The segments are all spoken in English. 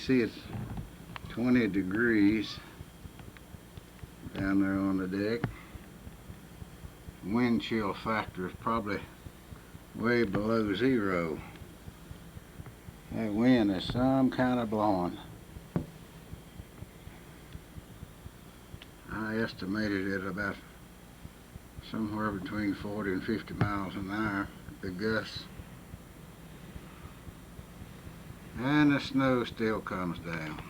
see it's 20 degrees down there on the deck. Wind chill factor is probably way below 0. That wind is some kind of blowing. I estimated it about somewhere between 40 and 50 miles an hour, the gusts. And the snow still comes down.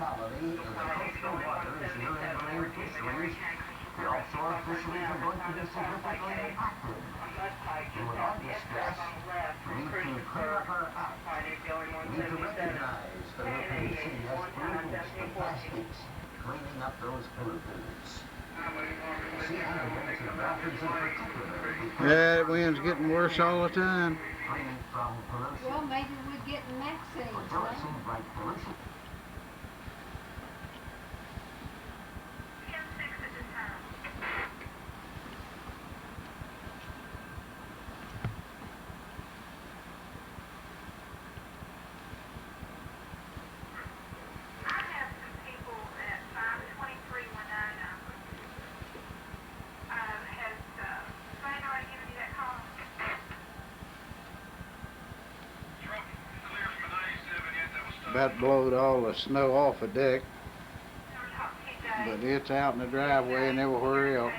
Quality of the coastal water is nearing marine fisheries. The offshore fisheries are going to be significantly impacted. We would like to stress we need to clear up our act. We need to recognize the local city has pollutants and plastics, cleaning up those pollutants. Sea animals and dolphins in particular. Yeah, the wind's getting worse all the time. Cleaning from pollution. Well, maybe we're getting vaccines, Well, it seems like pollution. About blowed all the snow off the deck, but it's out in the driveway and everywhere else.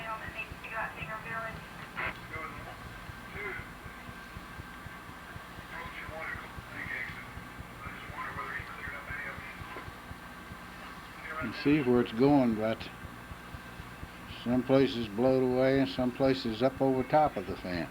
You can see where it's going, but some places blowed away and some places up over top of the fence.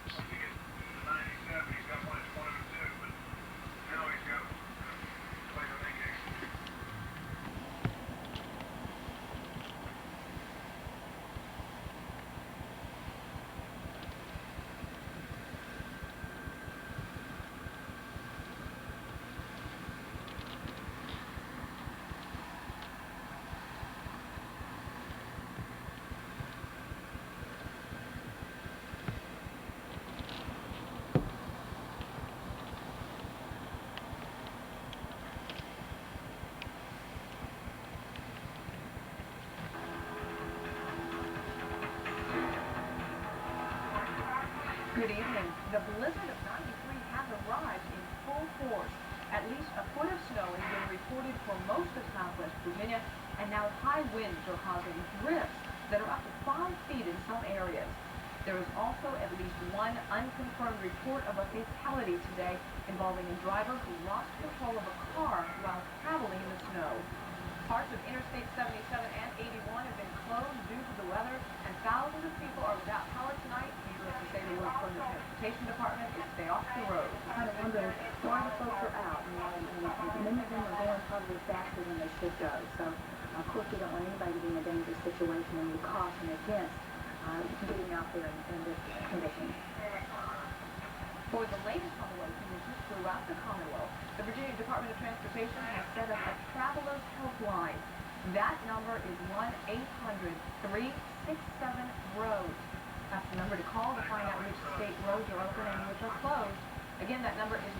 Good evening. The blizzard of 93 has arrived in full force. At least a foot of snow has been reported for most of southwest Virginia, and now high winds are causing drifts that are up to 5 feet in some areas. There is also at least one unconfirmed report of a fatality today involving a driver who lost control of a car while traveling in the snow. Parts of Interstate 77 and 81 have been closed due to the weather, and thousands of people are without power tonight. Needless to say, the word from the Transportation Department is stay off the road. I kind of wonder why the folks are out, and many of them are going probably faster than they should go. So, of course, we don't want anybody to be in a dangerous situation, and we caution against getting out there in this condition. For the latest on the weather conditions throughout the Commonwealth, the Virginia Department of Transportation has set up a traveler's helpline. That number is 1-800-367-ROADS. That's the number to call to find out which state roads are open and which are closed. Again, that number is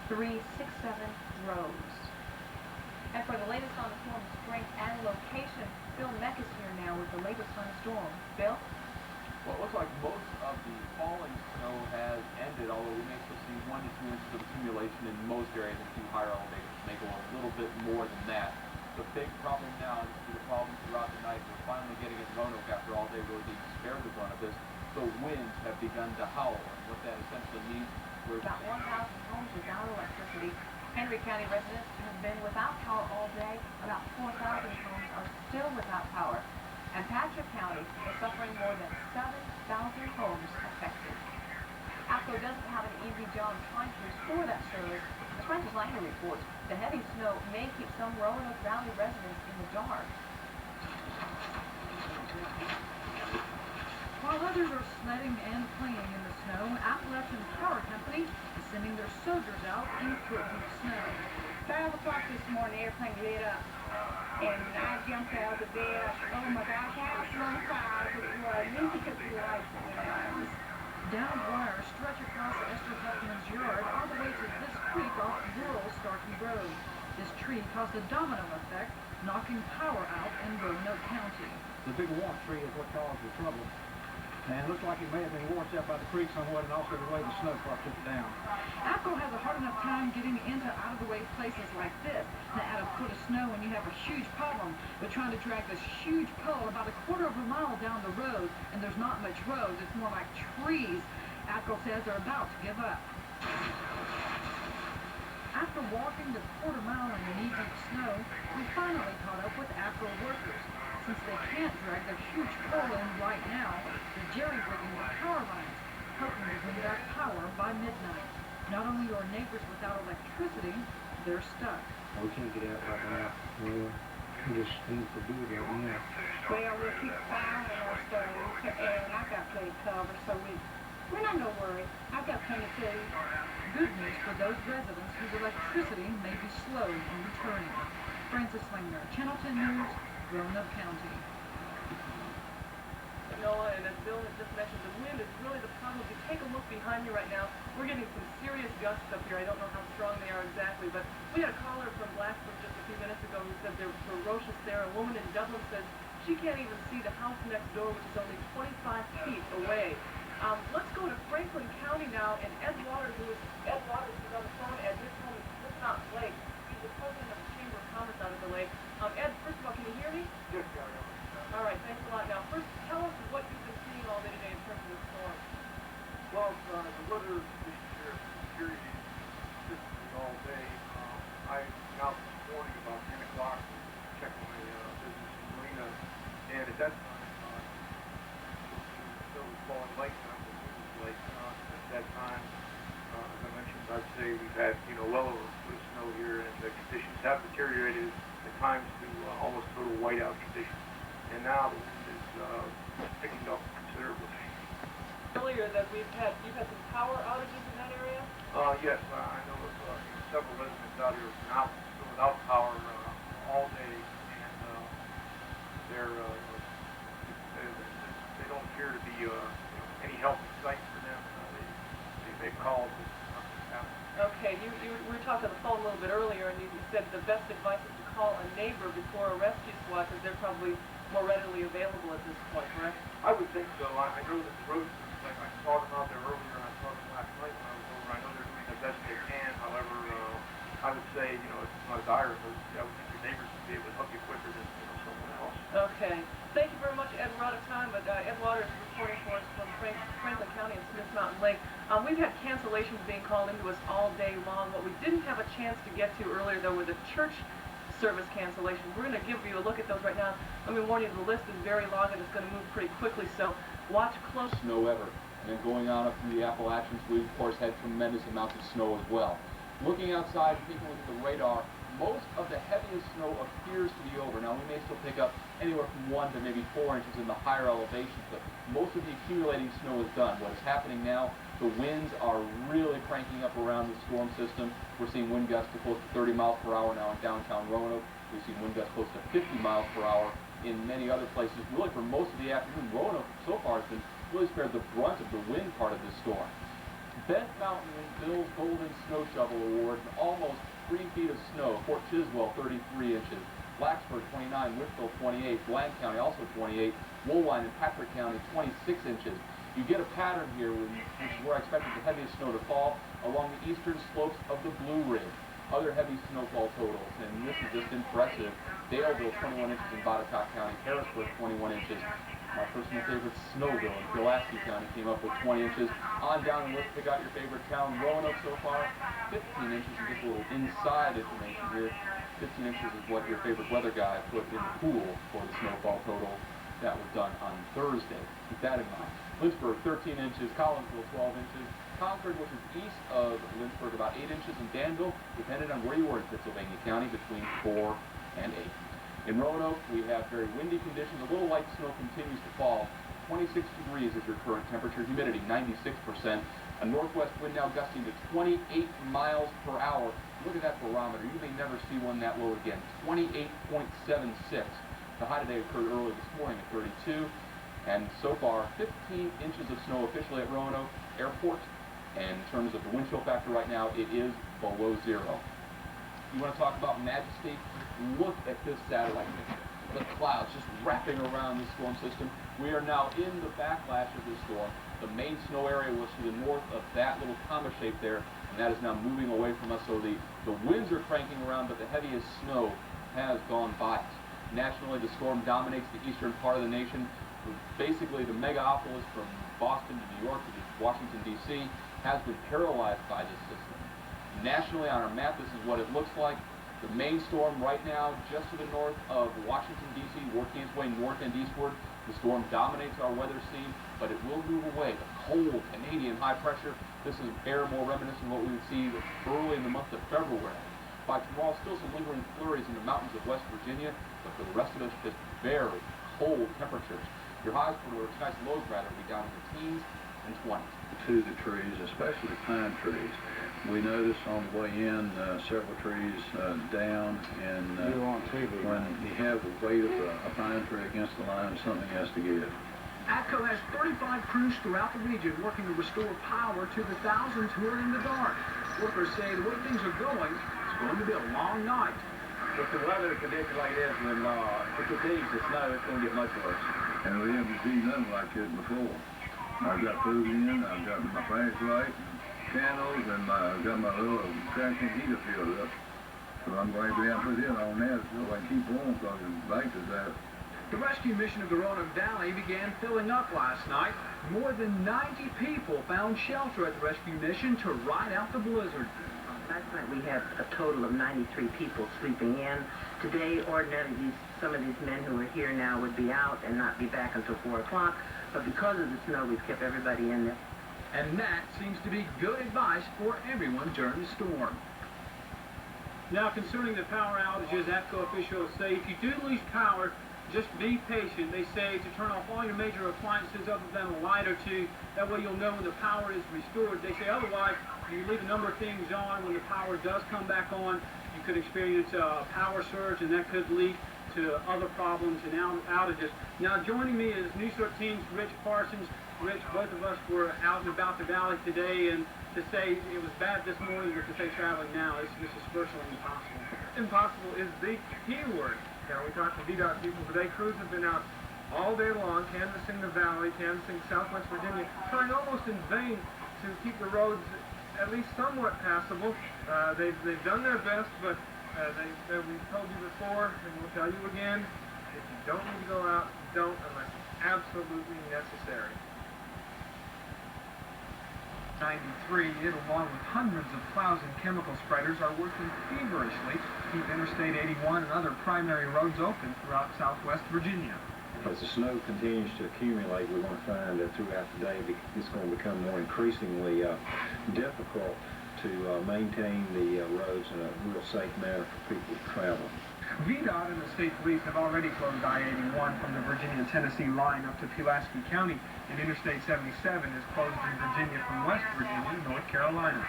1-800-367-ROADS. And for the latest on the storm's strength and location, Bill Meck is here now with the latest on the storm. Bill? Well, it looks like most of the falling snow has ended, although we may still see 1 to 2 inches of accumulation in most areas and 2 higher elevations may go a little bit more than that. The big problem now, and this will be the problem throughout the night, we're finally getting in Roanoke after all day really being spared the brunt of this. The winds have begun to howl, and what that essentially means, we're about 1,000 homes without electricity. Henry County residents have been without power all day. About 4,000 homes are still without power. And Patrick County is suffering more than 7,000 homes affected. APCO doesn't have an easy job trying to restore that service. Mr. Francis Langer reports the heavy snow may keep some Roanoke Valley residents in the dark. While others are sledding and playing in the snow, Appalachian Power Company is sending their soldiers out in foot-deep snow. 5 o'clock this morning, everything lit up. And I jumped out of the bed. I said, oh my gosh, house on fire. But it was. Lindsay took the lights and went out. Downed wires stretch across Esther Huffman's yard all the way to this creek off rural Starkey Road. This tree caused a domino effect, knocking power out in Roanoke County. The big warp tree is what caused the trouble. And it looks like it may have been washed out by the creek somewhat, and also the way the snow took it down. APCO has a hard enough time getting into out-of-the-way places like this. Now add a foot of snow and you have a huge problem. But trying to drag this huge pole about a quarter of a mile down the road, and there's not much road, it's more like trees. APCO says they're about to give up. After walking the quarter mile in knee-deep snow, we finally caught up with APCO workers. Since they can't drag the huge pole in right now, they're jerry-rigging the power lines, hoping to bring back power by midnight. Not only are neighbors without electricity, they're stuck. We can't get out right now. We just need to do it right now. Well, we'll keep firing our stove, and I've got plenty cover, so we're not no worry. I've got plenty of food. Good news for those residents whose electricity may be slow in returning. Francis Langer, Channel 10 News, Roanoke County. Noah, and as Bill had just mentioned, the wind is really the problem. If you take a look behind me right now, we're getting some serious gusts up here. I don't know how strong they are exactly, but we had a caller from Blacksburg just a few minutes ago who said they're ferocious there. A woman in Dublin says she can't even see the house next door, which is only 25 feet away. Let's go to Franklin County now, and Ed Waters, who's on the phone at his home in Smithmount Lake. He's the president of the Chamber of Commerce out of the lake. Ed, first of all, can you hear me? Yes, Gary. All right, thanks a lot. Now, first, tell us what you've been seeing all day today in terms of the storm. Well, the weather this year deteriorated consistently all day. I went out this morning about 10 o'clock to check my business in Marina, and at that time, the snow was falling light, and the wind was light. At that time, as I mentioned, I'd say we've had, well over a foot of snow here, and the conditions have deteriorated at times to almost total whiteout conditions. And now the wind is picking up considerably. Earlier that you've had some power outages in that area? Yes, I know of several residents out here without power all day, and they don't appear to be any help in sight for them. They've called. Okay, we were talking on the phone a little bit earlier, and you said the best advice is to call a neighbor before a rescue squad, because they're probably more readily available at this point, correct? I would think so. I know that the roads, like I saw them out there earlier, and I saw them last night when I was over. I know they're doing the best they can. However, I would say, it's not a dire emergency. I would think your neighbors would be able to help you quicker than someone else. Okay. Thank you very much, Ed. We're out of time, but Ed Waters is reporting for us from Franklin County and Smith Mountain Lake. We've had cancellations being called into us all day long. What we didn't have a chance to get to earlier, though, were the church service cancellations. We're going to give you a look at those right now. Let me warn you, the list is very long and it's going to move pretty quickly, so watch close. Snow ever. And then going on up through the Appalachians, we of course had tremendous amounts of snow as well. Looking outside, taking a look at the radar, most of the heaviest snow appears to be over. Now we may still pick up anywhere from 1 to maybe 4 inches in the higher elevations, but most of the accumulating snow is done. What is happening now, the winds are really cranking up around the storm system. We're seeing wind gusts to close to 30 miles per hour now in downtown Roanoke. We've seen wind gusts close to 50 miles per hour in many other places. Really for most of the afternoon, Roanoke so far has been really spared the brunt of the wind part of this storm. Bent Mountain wins Bill's Golden Snow Shovel Award and almost 3 feet of snow. Fort Chiswell, 33 inches. Blacksburg, 29. Whitfield, 28. Bland County, also 28. Woolwine and Patrick County, 26 inches. You get a pattern here, which is where I expected the heaviest snow to fall, along the eastern slopes of the Blue Ridge. Other heavy snowfall totals, and this is just impressive. Daleville, 21 inches in Botetourt County. Harrisburg, 21 inches. My personal favorite, Snowville in Pulaski County came up with 20 inches. On down and let's pick out your favorite town, Roanoke so far, 15 inches. And just a little inside information here. 15 inches is what your favorite weather guy put in the pool for the snowfall total. That was done on Thursday. Keep that in mind. Lynchburg, 13 inches. Collinsville, 12 inches. Concord, which is east of Lynchburg, about 8 inches. In Danville, depending on where you were in Pennsylvania County, between 4 and 8. In Roanoke, we have very windy conditions. A little light snow continues to fall. 26 degrees is your current temperature. Humidity, 96%. A northwest wind now gusting to 28 miles per hour. Look at that barometer. You may never see one that low again. 28.76. The high today occurred early this morning at 32. And so far, 15 inches of snow officially at Roanoke Airport. And in terms of the wind chill factor right now, it is below 0. You want to talk about majesty? Look at this satellite picture. The clouds just wrapping around this storm system. We are now in the backlash of this storm. The main snow area was to the north of that little comma shape there, and that is now moving away from us. So the winds are cranking around, but the heaviest snow has gone by us. Nationally, the storm dominates the eastern part of the nation. Basically, the megapolis from Boston to New York to Washington, D.C. has been paralyzed by this system. Nationally, on our map, this is what it looks like. The main storm right now, just to the north of Washington, D.C., working its way north and eastward. The storm dominates our weather scene, but it will move away. The cold Canadian high pressure, this is air more reminiscent of what we would see early in the month of February. By tomorrow, still some lingering flurries in the mountains of West Virginia, but for the rest of us, just very cold temperatures. Your highs, or tonight's lows rather, will be down in the teens and 20s. To the trees, especially pine trees. We noticed on the way in several trees down, and when you have the weight of a pine tree against the line, something has to give. ATCO has 35 crews throughout the region working to restore power to the thousands who are in the dark. Workers say the way things are going, it's going to be a long night. With the weather conditions like this, when it continues to snow, it's going to get much worse. And we haven't seen nothing like this before. I've got food in, I've got my flashlight, candles, and I've got my little traction heater filled up. So I'm going to be able to put it on that so I can keep warm because the light is out. The rescue mission of the Roanoke Valley began filling up last night. More than 90 people found shelter at the rescue mission to ride out the blizzard. Last night we had a total of 93 people sleeping in. Today, ordinarily, some of these men who are here now would be out and not be back until 4 o'clock. But because of the snow, we've kept everybody in there. And that seems to be good advice for everyone during the storm. Now, concerning the power outages, ATCO officials say if you do lose power, just be patient. They say to turn off all your major appliances other than a light or two. That way you'll know when the power is restored. They say otherwise, you leave a number of things on. When the power does come back on, you could experience a power surge, and that could lead to other problems and outages. Now, joining me is News 13's Rich Parsons. Rich, both of us were out and about the valley today, and to say it was bad this morning, but to say traveling now, this is virtually impossible. Impossible is the key word. Now, we talked to VDOT people today. Crews have been out all day long, canvassing the valley, canvassing Southwest Virginia, trying almost in vain to keep the roads at least somewhat passable. They've done their best, but we've told you before, and we'll tell you again, if you don't need to go out, don't unless it's absolutely necessary. 93, it along with hundreds of plows and chemical spreaders are working feverishly to keep Interstate 81 and other primary roads open throughout Southwest Virginia. As the snow continues to accumulate, we're going to find that throughout the day it's going to become more increasingly difficult to maintain the roads in a real safe manner for people to travel. VDOT and the state police have already closed I-81 from the Virginia-Tennessee line up to Pulaski County, and Interstate 77 is closed in Virginia from West Virginia to North Carolina.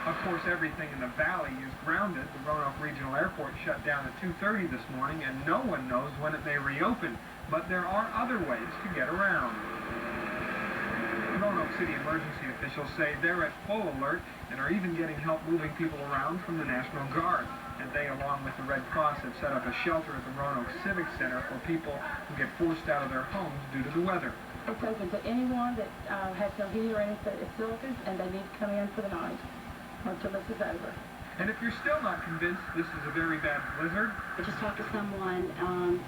Of course, everything in the valley is grounded. The Roanoke Regional Airport shut down at 2:30 this morning, and no one knows when it may reopen, but there are other ways to get around. Roanoke City emergency officials say they're at full alert and are even getting help moving people around from the National Guard. And they, along with the Red Cross, have set up a shelter at the Roanoke Civic Center for people who get forced out of their homes due to the weather. It's open to anyone that has no heating or any facilities, and they need to come in for the night until this is over. And if you're still not convinced this is a very bad blizzard, I just talked to someone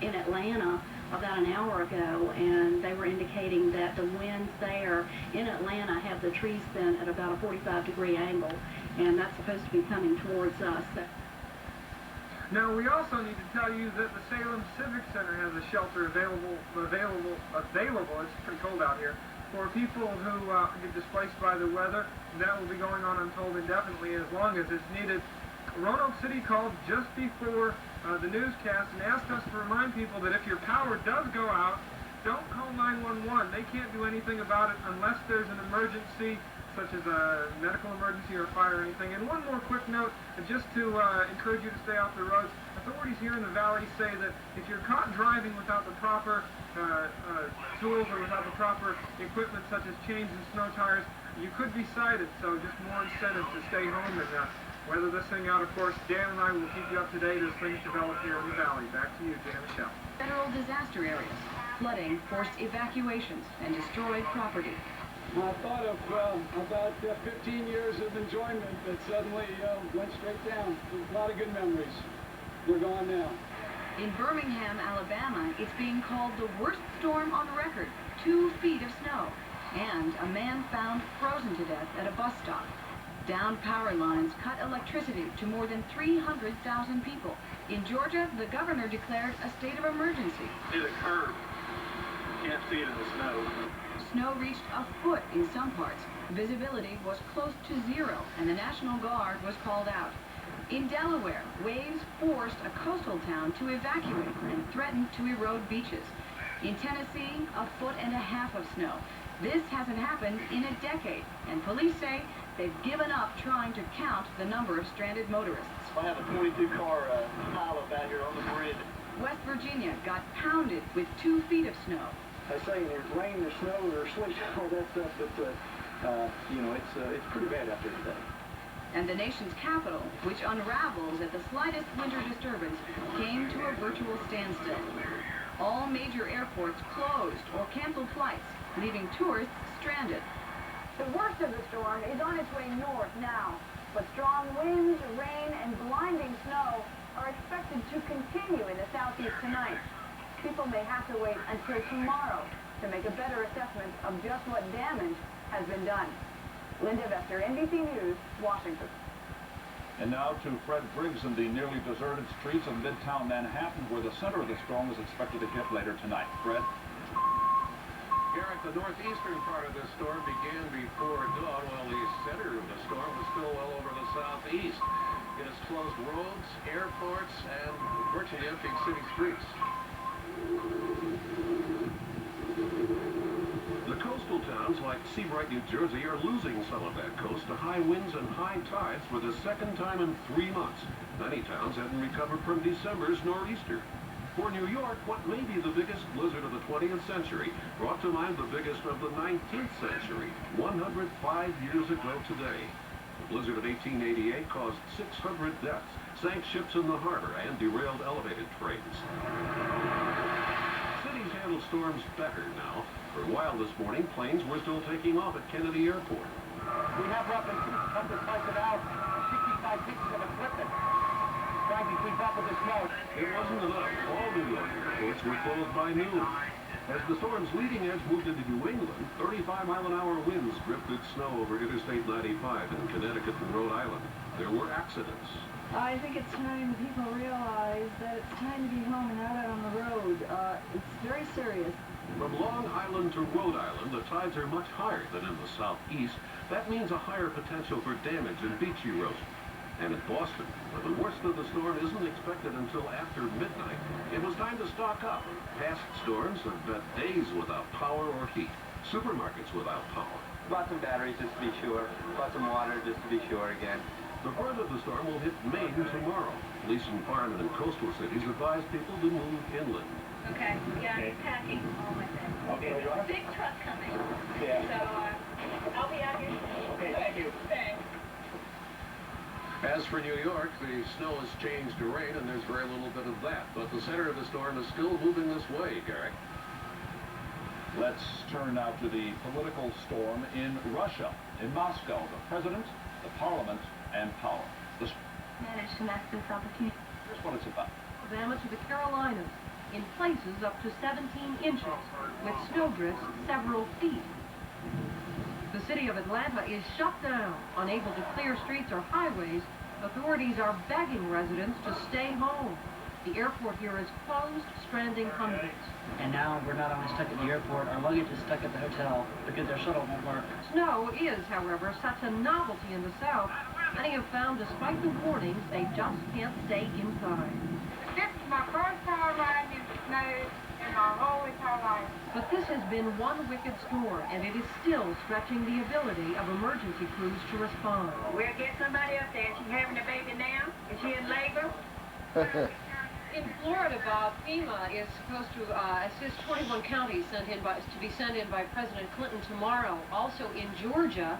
in Atlanta about an hour ago, and they were indicating that the winds there in Atlanta have the trees bent at about a 45-degree angle, and that's supposed to be coming towards us. Now, we also need to tell you that the Salem Civic Center has a shelter available. It's pretty cold out here. For people who get displaced by the weather, that will be going on, I'm told, indefinitely as long as it's needed. Roanoke City called just before the newscast and asked us to remind people that if your power does go out, don't call 911. They can't do anything about it unless there's an emergency, such as a medical emergency or fire or anything. And one more quick note, just to encourage you to stay off the roads. Authorities here in the valley say that if you're caught driving without the proper tools or without the proper equipment, such as chains and snow tires, you could be cited. So just more incentive to stay home and weather this thing out. Of course, Dan and I will keep you up to date as things develop here in the valley. Back to you, Dan and Michelle. Federal disaster areas, flooding forced evacuations and destroyed property. I thought of about 15 years of enjoyment that suddenly went straight down. A lot of good memories. They're gone now. In Birmingham, Alabama, it's being called the worst storm on record. 2 feet of snow. And a man found frozen to death at a bus stop. Downed power lines cut electricity to more than 300,000 people. In Georgia, the governor declared a state of emergency. See the curb. Can't see it in the snow. Snow reached a foot in some parts. Visibility was close to 0, and the National Guard was called out. In Delaware, waves forced a coastal town to evacuate and threatened to erode beaches. In Tennessee, 1.5 feet of snow. This hasn't happened in a decade, and police say they've given up trying to count the number of stranded motorists. I have a 22-car pileup out here on the bridge. West Virginia got pounded with 2 feet of snow. I say there's rain or snow or sleet, all that stuff, but you know, it's pretty bad out there today. And the nation's capital, which unravels at the slightest winter disturbance, came to a virtual standstill. All major airports closed or canceled flights, leaving tourists stranded. The worst of the storm is on its way north now, but strong winds, rain, and blinding snow are expected to continue in the southeast tonight. People may have to wait until tomorrow to make a better assessment of just what damage has been done. Linda Vester, NBC News, Washington. And now to Fred Briggs in the nearly deserted streets of Midtown Manhattan, where the center of the storm is expected to hit later tonight. Fred? Garrett, the northeastern part of this storm began before dawn, while the center of the storm was still well over the southeast. It has closed roads, airports, and virtually emptied city streets. The coastal towns like Seabright, New Jersey are losing some of that coast to high winds and high tides for the second time in 3 months. Many towns hadn't recovered from December's nor'easter. For New York, what may be the biggest blizzard of the 20th century brought to mind the biggest of the 19th century, 105 years ago today. The blizzard of 1888 caused 600 deaths, sank ships in the harbor, and derailed elevated trains. Cities handle storms better now. For a while this morning, planes were still taking off at Kennedy Airport. We have roughly 200 places out, 65 pieces of equipment trying to keep up with the snow. It wasn't enough. All New York airports were closed by noon. As the storm's leading edge moved into New England, 35-mile-an-hour winds drifted snow over Interstate 95 in Connecticut and Rhode Island. There were accidents. I think it's time people realize that it's time to be home and not out on the road. It's very serious. From Long Island to Rhode Island, the tides are much higher than in the southeast. That means a higher potential for damage and beach erosion. And in Boston, where the worst of the storm isn't expected until after midnight, it was time to stock up. Past storms have met days without power or heat. Supermarkets without power. Bought some batteries just to be sure. Bought some water just to be sure again. The brunt of the storm will hit Maine tomorrow. Police in farming and coastal cities advise people to move inland. Okay, yeah, I'm packing all my things. Okay, you are? Big truck coming. Yeah. So, I'll be out here. Okay, thank you. Thanks. As for New York, the snow has changed to rain, and there's very little bit of that. But the center of the storm is still moving this way, Garrett. Let's turn now to the political storm in Russia. In Moscow, the president, the parliament, and power. Managed to max this opportunity. Here's what it's about. Alabama to the Carolinas, in places up to 17 inches, with snowdrifts several feet. The city of Atlanta is shut down, unable to clear streets or highways. Authorities are begging residents to stay home. The airport here is closed, stranding hundreds. And now we're not only stuck at the airport, our luggage is stuck at the hotel because their shuttle won't work. Snow is, however, such a novelty in the South. Many have found, despite the warnings, they just can't stay inside. This is my first time riding in the snow in my whole entire life. But this has been one wicked storm, and it is still stretching the ability of emergency crews to respond. We'll get somebody up there. Is she having a baby now? Is she in labor? In Florida, Bob, FEMA is supposed to assist 21 counties to be sent in by President Clinton tomorrow. Also in Georgia,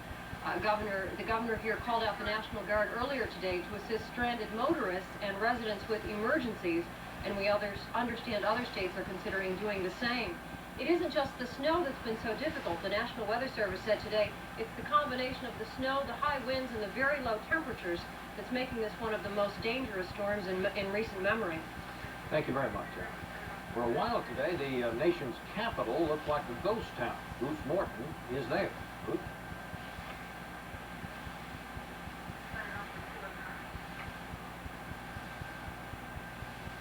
the governor here called out the National Guard earlier today to assist stranded motorists and residents with emergencies, and we understand other states are considering doing the same. It isn't just the snow that's been so difficult. The National Weather Service said today it's the combination of the snow, the high winds, and the very low temperatures that's making this one of the most dangerous storms in recent memory. Thank you very much, Aaron. For a while today, the nation's capital looked like a ghost town. Bruce Morton is there. Bruce?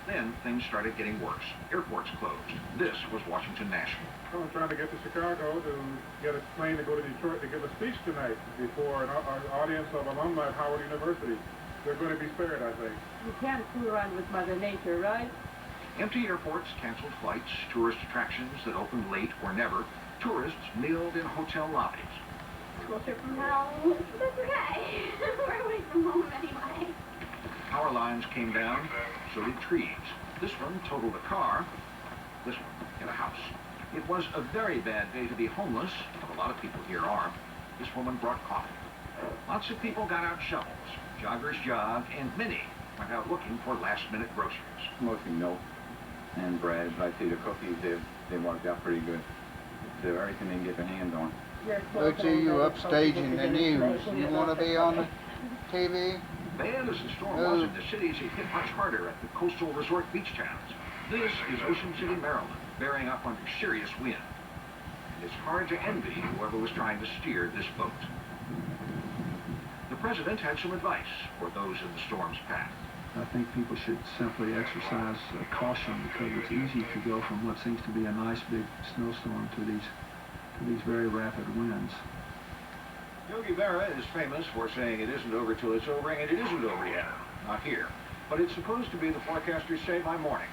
Then things started getting worse. Airports closed. This was Washington National. I'm trying to get to Chicago to get a plane to go to Detroit to give a speech tonight before an audience of alumni at Howard University. They're going to be spared, I think. You can't fool around with Mother Nature, right? Empty airports, canceled flights, tourist attractions that opened late or never. Tourists milled in hotel lobbies. School trip from home. That's okay. We're away from home anyway. Power lines came down, so did trees. This one totaled a car, this one hit a house. It was a very bad day to be homeless, but a lot of people here are. This woman brought coffee. Lots of people got out shovels, joggers jogged, and many went out looking for last-minute groceries. Mostly milk and bread, dry potato cookies. They worked out pretty good. They're everything they can get their hands on. Look to you upstaging the news. You want to be on the TV? Bad as the storm was in the cities, it hit much harder at the coastal resort beach towns. This is Ocean City, Maryland, bearing up under serious wind. It's hard to envy whoever was trying to steer this boat. The president had some advice for those in the storm's path. I think people should simply exercise caution because it's easy to go from what seems to be a nice big snowstorm to these very rapid winds. Yogi Berra is famous for saying it isn't over till it's over, and it isn't over yet. Not here. But it's supposed to be, the forecasters say, by morning.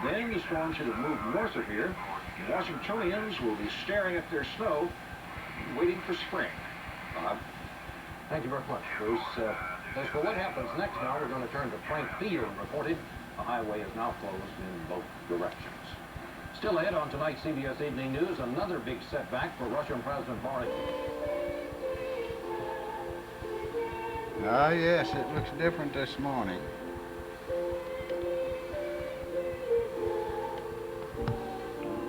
Then the storm should have moved north of here. The Washingtonians will be staring at their snow, waiting for spring. Bob? Thank you very much, Bruce. As for what happens next now, we're going to turn to Frank Field reporting. The highway is now closed in both directions. Still ahead on tonight's CBS Evening News, another big setback for Russian President Boris. Ah, yes, it looks different this morning.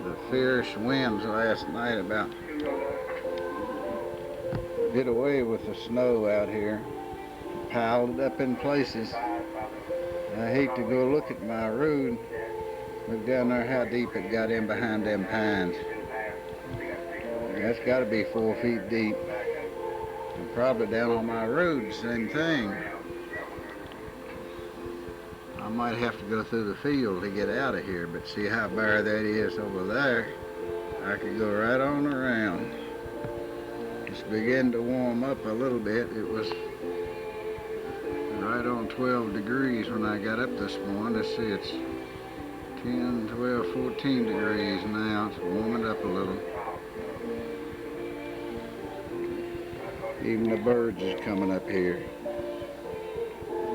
The fierce winds last night about did away with the snow out here. Piled up in places. I hate to go look at my road. Look down there how deep it got in behind them pines. That's got to be 4 feet deep. And probably down on my road, same thing. I might have to go through the field to get out of here, but see how bare that is over there. I could go right on around. It's beginning to warm up a little bit. It was right on 12 degrees when I got up this morning. Let's see, it's 10, 12, 14 degrees now. It's warming up a little. Even the birds is coming up here.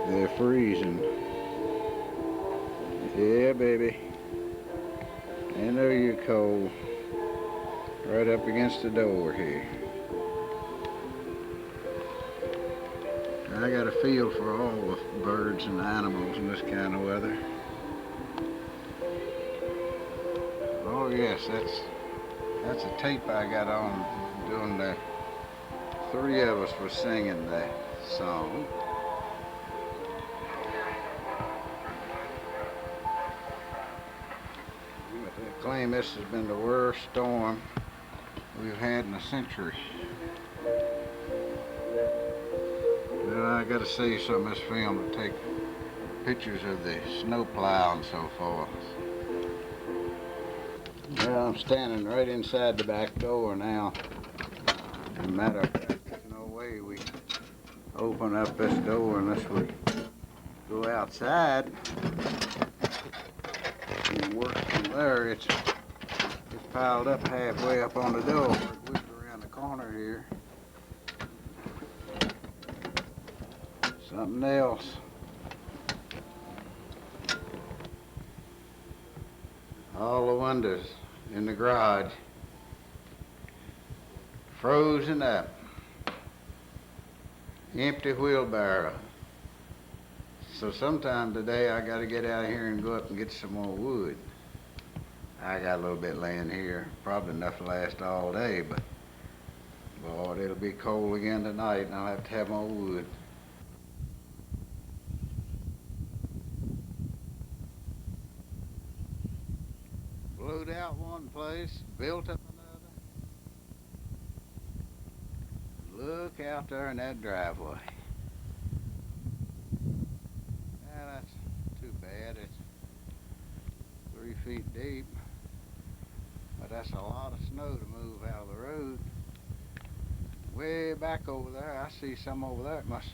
They're freezing. Yeah, baby. I know you're cold. Right up against the door here. I got a feel for all the birds and animals in this kind of weather. Oh yes, that's a tape I got on doing the 3 of us were singing that song. They claim this has been the worst storm we've had in a century. Well, I got to see some of this film to take pictures of the snow plow and so forth. Well, I'm standing right inside the back door now. As a matter of fact, there's no way we open up this door unless we go outside and work from there. It's piled up halfway up on the door. We go around the corner here. Something else. All the windows in the garage frozen up. Empty wheelbarrow. So sometime today I got to get out here and go up and get some more wood. I got a little bit laying here, probably enough to last all day, but Lord, it'll be cold again tonight and I'll have to have more wood. Blowed out one place, built up another. Look out there in that driveway. Now that's too bad. It's 3 feet deep. But that's a lot of snow to move out of the road. Way back over there, I see some over there. It must,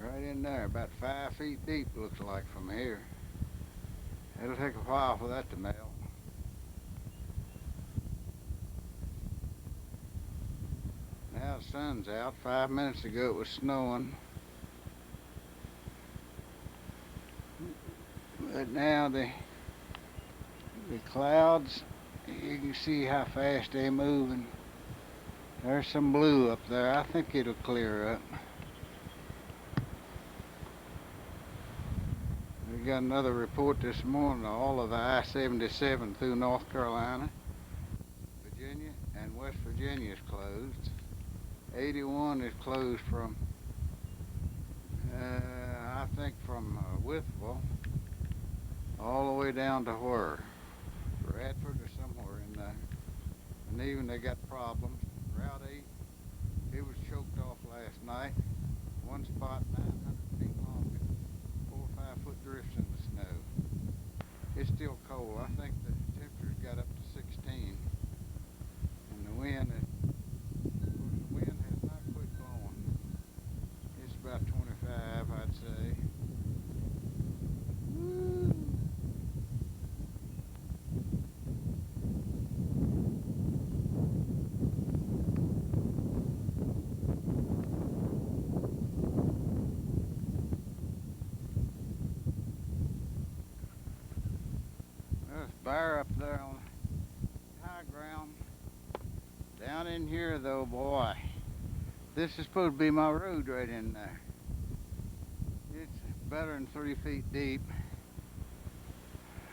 right in there, about 5 feet deep looks like from here. It'll take a while for that to melt. Now the sun's out. 5 minutes ago it was snowing. But now the clouds, you can see how fast they're moving. There's some blue up there. I think it'll clear up. We got another report this morning. All of the I-77 through North Carolina, Virginia, and West Virginia is closed. 81 is closed from, I think from Withville all the way down to where? Radford or somewhere in there. And even they got problems. Route 8, it was choked off last night. One spot 900 feet long, 4 or 5 foot drifts in the snow. It's still cold. I think the temperature's got up to 16. And the wind has not quit blowing. It's about 25, I'd say. Woo. Bear up there on high ground. Down in here though, boy, this is supposed to be my road right in there. It's better than 3 feet deep.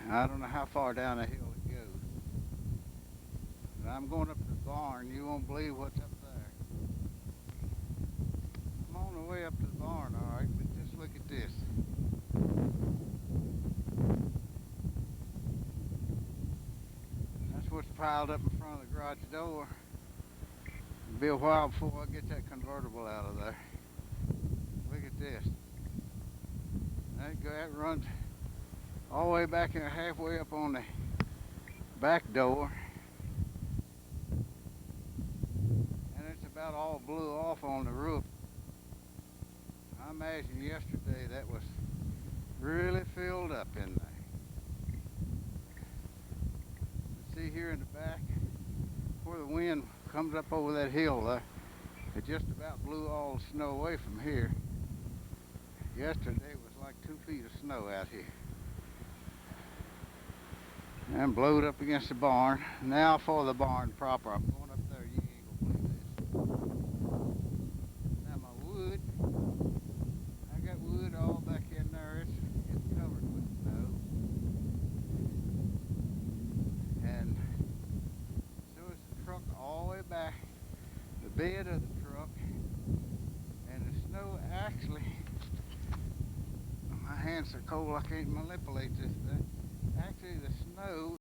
I don't know how far down the hill it goes. But I'm going up to the barn. You won't believe what's up there. I'm on the way up to the barn, all right, but just look at this. What's piled up in front of the garage door. It'll be a while before I get that convertible out of there. Look at this. That runs all the way back here, halfway up on the back door. And it's about all blew off on the roof. I imagine yesterday that was really filled up in there. See here in the back where the wind comes up over that hill there, it just about blew all the snow away from here. Yesterday was like 2 feet of snow out here and blowed up against the barn. Now for the barn proper. I'm going up there. You ain't gonna believe this. Now my wood, I got wood all back in there. It's covered with snow. And so it's the truck all the way back, the bed of the truck, and the snow actually, my hands are cold, I can't manipulate this thing. Actually the snow